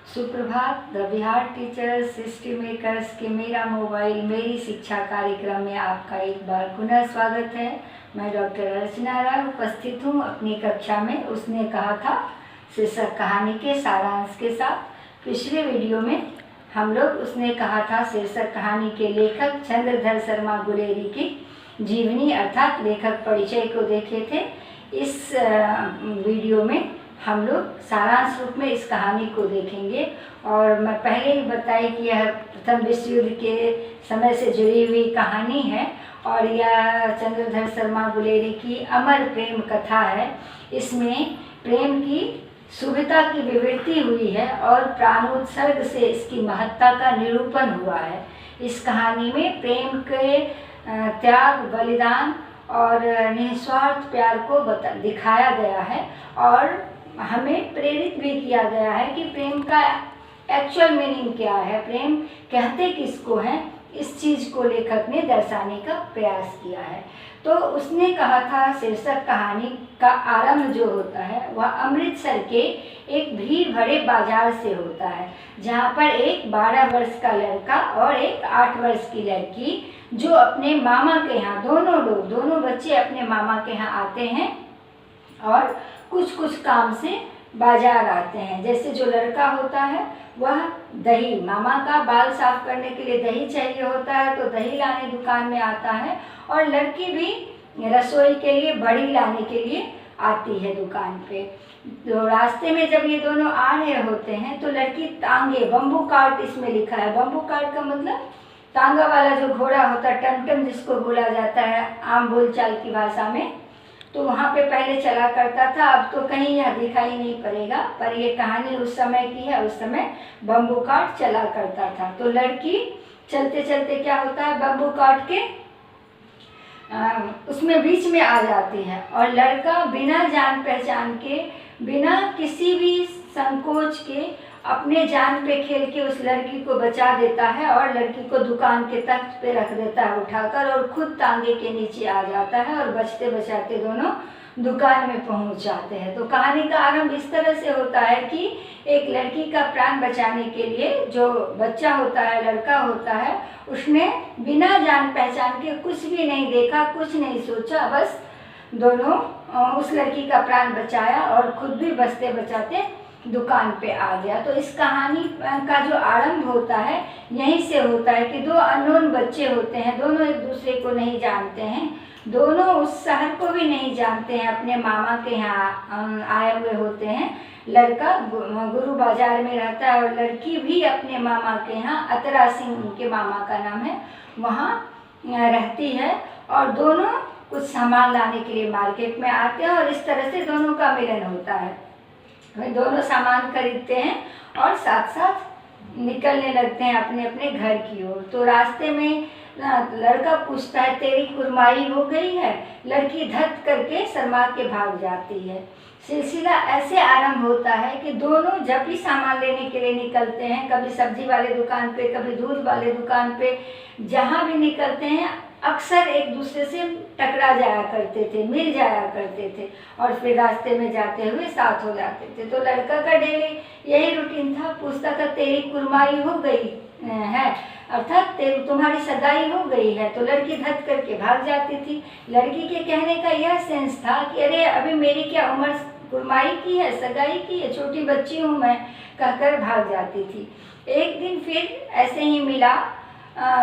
सुप्रभात। The Bihar teachers history makers के मेरा मोबाइल मेरी शिक्षा कार्यक्रम में आपका एक बार पुनः स्वागत है। मैं डॉक्टर अर्चना राय उपस्थित हूँ अपनी कक्षा में। उसने कहा था शीर्षक कहानी के सारांश के साथ। पिछले वीडियो में हम लोग उसने कहा था शीर्षक कहानी के लेखक चंद्रधर शर्मा गुलेरी की जीवनी अर्थात लेखक परिचय को देखे थे। इस वीडियो में हम लोग सारांश रूप में इस कहानी को देखेंगे। और मैं पहले ही बताई कि यह प्रथम विश्व युद्ध के समय से जुड़ी हुई कहानी है और यह चंद्रधर शर्मा गुलेरी की अमर प्रेम कथा है। इसमें प्रेम की शुभता की विवृत्ति हुई है और प्राणोत्सर्ग से इसकी महत्ता का निरूपण हुआ है। इस कहानी में प्रेम के त्याग, बलिदान और निस्वार्थ प्यार को दिखाया गया है और हमें प्रेरित भी किया गया है कि प्रेम का एक्चुअल मीनिंग क्या है, प्रेम कहते किसको हैं, इस चीज़ को लेखक ने दर्शाने का प्रयास किया है। तो उसने कहा था शीर्षक कहानी का आरंभ जो होता है वह अमृतसर के एक भीड़ भरे बाजार से होता है, जहाँ पर एक 12 वर्ष का लड़का और एक 8 वर्ष की लड़की जो अपने मामा के यहाँ, दोनों बच्चे अपने मामा के यहाँ आते हैं और कुछ काम से बाजार आते हैं। जैसे जो लड़का होता है वह दही, मामा का बाल साफ करने के लिए दही चाहिए होता है तो दही लाने दुकान में आता है, और लड़की भी रसोई के लिए बड़ी लाने के लिए आती है दुकान पे। तो रास्ते में जब ये दोनों आ रहे होते हैं तो लड़की तांगे, बम्बू कार्ट इसमें लिखा है। बम्बू कार्ट का मतलब तांगा वाला जो घोड़ा होता है, टमटम जिसको बोला जाता है आम बोलचाल की भाषा में, तो वहाँ पे पहले चला करता था। अब तो कहीं यह दिखाई नहीं पड़ेगा, पर ये कहानी उस समय की है। उस समय बम्बू काट चला करता था। तो लड़की चलते चलते क्या होता है, बम्बू काट के उसमें बीच में आ जाती है और लड़का बिना जान पहचान के, बिना किसी भी संकोच के अपने जान पे खेल के उस लड़की को बचा देता है और लड़की को दुकान के तख्त पे रख देता है उठाकर, और खुद तांगे के नीचे आ जाता है और बचते बचाते दोनों दुकान में पहुंच जाते हैं। तो कहानी का आरंभ इस तरह से होता है कि एक लड़की का प्राण बचाने के लिए जो बच्चा होता है, लड़का होता है, उसने बिना जान पहचान के कुछ भी नहीं देखा, कुछ नहीं सोचा, बस दोनों उस लड़की का प्राण बचाया और खुद भी बचते बचाते दुकान पे आ गया। तो इस कहानी का जो आरंभ होता है यहीं से होता है कि दो अननोन बच्चे होते हैं, दोनों एक दूसरे को नहीं जानते हैं, दोनों उस शहर को भी नहीं जानते हैं, अपने मामा के यहाँ आए हुए होते हैं। लड़का गुरु बाजार में रहता है और लड़की भी अपने मामा के यहाँ, अतरा सिंह उनके मामा का नाम है, वहाँ रहती है और दोनों कुछ सामान लाने के लिए मार्केट में आते हैं और इस तरह से दोनों का मिलन होता है। वे दोनों सामान खरीदते हैं और साथ साथ निकलने लगते हैं अपने अपने घर की ओर। तो रास्ते में लड़का पूछता है तेरी कुरमाई हो गई है, लड़की धत करके शर्मा के भाग जाती है। सिलसिला ऐसे आरंभ होता है कि दोनों जब भी सामान लेने के लिए निकलते हैं, कभी सब्जी वाले दुकान पे, कभी दूध वाले दुकान पे, जहाँ भी निकलते हैं अक्सर एक दूसरे से टकरा जाया करते थे, मिल जाया करते थे और फिर रास्ते में जाते हुए साथ हो जाते थे। तो लड़का का डेली यही रूटीन था, पूछता था तेरी कुरमाई हो गई है, अर्थात तुम्हारी सगाई हो गई है। तो लड़की धत करके भाग जाती थी। लड़की के कहने का यह सेंस था कि अरे अभी मेरी क्या उम्र कुरमाई की है, सगाई की है, छोटी बच्ची हूँ मैं, कहकर भाग जाती थी। एक दिन फिर ऐसे ही मिला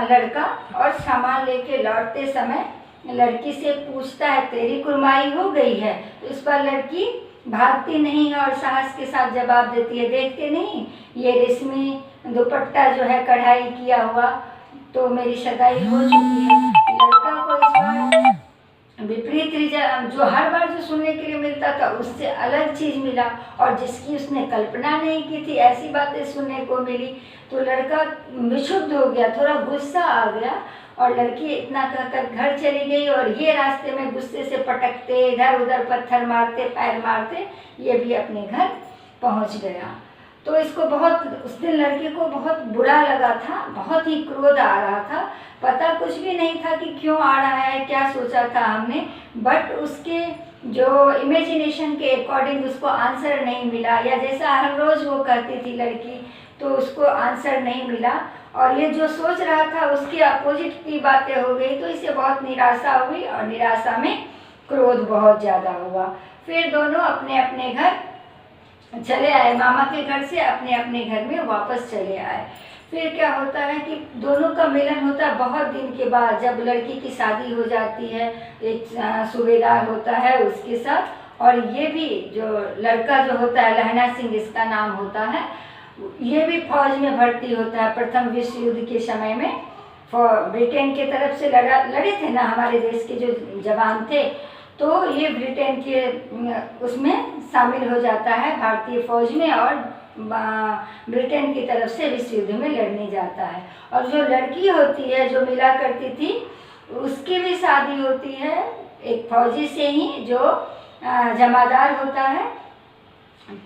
लड़का और सामान लेके लौटते समय लड़की से पूछता है तेरी कुरमाई हो गई है। तो इस पर लड़की भागती नहीं है और साहस के साथ जवाब देती है, देखते नहीं ये रेशमी दुपट्टा जो है कढ़ाई किया हुआ, तो मेरी सगाई हो चुकी है। लड़का को इस बार विपरीत जो हर बार जो सुनने के लिए मिलता था उससे अलग चीज़ मिला और जिसकी उसने कल्पना नहीं की थी ऐसी बातें सुनने को मिली। तो लड़का विक्षुब्ध हो गया, थोड़ा गुस्सा आ गया और लड़की इतना कहकर घर चली गई और ये रास्ते में गुस्से से पटकते, इधर उधर पत्थर मारते, पैर मारते ये भी अपने घर पहुंच गया। तो इसको बहुत, उस दिन लड़के को बहुत बुरा लगा था, बहुत ही क्रोध आ रहा था। पता कुछ भी नहीं था कि क्यों आ रहा है, क्या सोचा था हमने, बट उसके जो इमेजिनेशन के अकॉर्डिंग उसको आंसर नहीं मिला, या जैसा हर रोज़ वो करती थी लड़की तो उसको आंसर नहीं मिला, और ये जो सोच रहा था उसके अपोजिट की बातें हो गई, तो इसे बहुत निराशा हुई और निराशा में क्रोध बहुत ज़्यादा हुआ। फिर दोनों अपने अपने घर चले आए, मामा के घर से अपने अपने घर में वापस चले आए। फिर क्या होता है कि दोनों का मिलन होता है बहुत दिन के बाद, जब लड़की की शादी हो जाती है, एक सूबेदार होता है उसके साथ, और ये भी जो लड़का जो होता है लहना सिंह इसका नाम होता है, ये भी फौज में भर्ती होता है। प्रथम विश्व युद्ध के समय में ब्रिटेन के तरफ से लड़े थे ना हमारे देश के जो जवान थे, तो ये ब्रिटेन के उसमें शामिल हो जाता है भारतीय फौज में, और ब्रिटेन की तरफ से विश्व युद्ध में लड़ने जाता है। और जो लड़की होती है जो मिला करती थी उसकी भी शादी होती है एक फौजी से ही, जो जमादार होता है,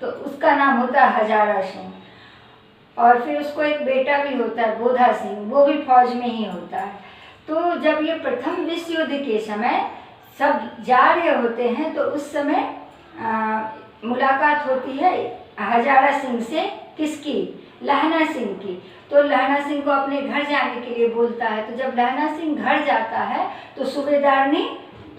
तो उसका नाम होता है हजारा सिंह। और फिर उसको एक बेटा भी होता है बोधा सिंह, वो भी फौज में ही होता है। तो जब ये प्रथम विश्व युद्ध के समय सब जा रहे होते हैं तो उस समय मुलाकात होती है हजारा सिंह से, किसकी? लहना सिंह की। तो लहना सिंह को अपने घर जाने के लिए बोलता है। तो जब लहना सिंह घर जाता है तो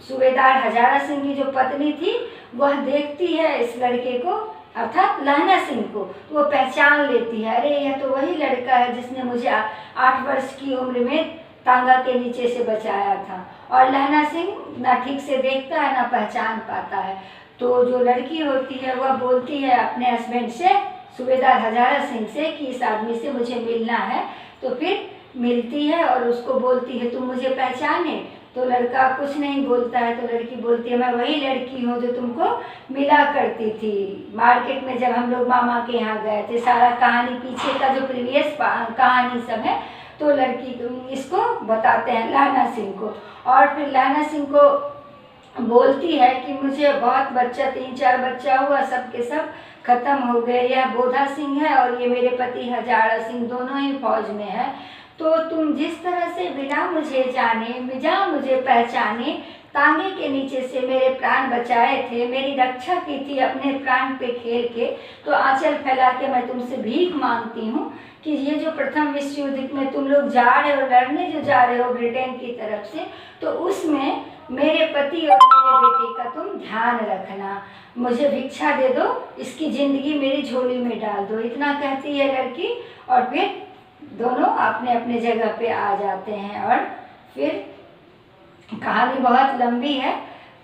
सूबेदार हजारा सिंह की जो पत्नी थी वह देखती है इस लड़के को, अर्थात लहना सिंह को, वो पहचान लेती है, अरे यह तो वही लड़का है जिसने मुझे 8 वर्ष की उम्र में तांगा के नीचे से बचाया था। और लहना सिंह ना ठीक से देखता है ना पहचान पाता है। तो जो लड़की होती है वह बोलती है अपने हस्बैंड से, सूबेदार हजारा सिंह से, कि इस आदमी से मुझे मिलना है। तो फिर मिलती है और उसको बोलती है तुम मुझे पहचाने? तो लड़का कुछ नहीं बोलता है। तो लड़की बोलती है मैं वही लड़की हूँ जो तुमको मिला करती थी मार्केट में जब हम लोग मामा के यहाँ गए थे। सारा कहानी पीछे का जो प्रीवियस कहानी सब है, तो लड़की इसको बताते हैं लहना सिंह को। और फिर लहना सिंह को बोलती है कि मुझे बहुत बच्चा 3-4 बच्चा हुआ, सब के सब खत्म हो गए। यह बोधा सिंह है और ये मेरे पति हजारा सिंह, दोनों ही फौज में है। तो तुम जिस तरह से बिना मुझे जाने, बिना मुझे पहचाने तांगे के नीचे से मेरे प्राण बचाए थे, मेरी रक्षा की थी अपने प्राण पे खेल के, तो आंचल फैला के मैं तुमसे भीख मांगती हूँ कि ये जो प्रथम विश्व युद्ध में तुम लोग जा रहे हो, लड़ने जो जा रहे हो ब्रिटेन की तरफ से, तो उसमें मेरे पति और मेरे बेटे का तुम ध्यान रखना, मुझे भिक्षा दे दो, इसकी ज़िंदगी मेरी झोली में डाल दो। इतना कहती है लड़की, और फिर दोनों अपने अपने जगह पे आ जाते हैं। और फिर कहानी बहुत लंबी है,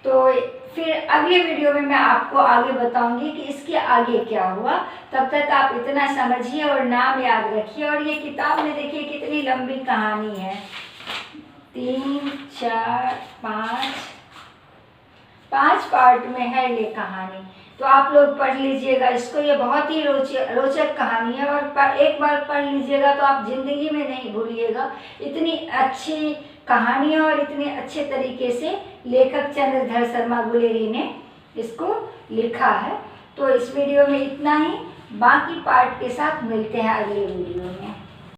तो फिर अगले वीडियो में मैं आपको आगे बताऊंगी कि इसके आगे क्या हुआ। तब तक आप इतना समझिए और नाम याद रखिए। और ये किताब में देखिए कितनी लंबी कहानी है, 3, 4, 5 पार्ट में है ये कहानी। तो आप लोग पढ़ लीजिएगा इसको, ये बहुत ही रोचक कहानी है। और एक बार पढ़ लीजिएगा तो आप ज़िंदगी में नहीं भूलिएगा। इतनी अच्छी कहानी है और इतने अच्छे तरीके से लेखक चंद्रधर शर्मा गुलेरी ने इसको लिखा है। तो इस वीडियो में इतना ही, बाकी पार्ट के साथ मिलते हैं अगले वीडियो में।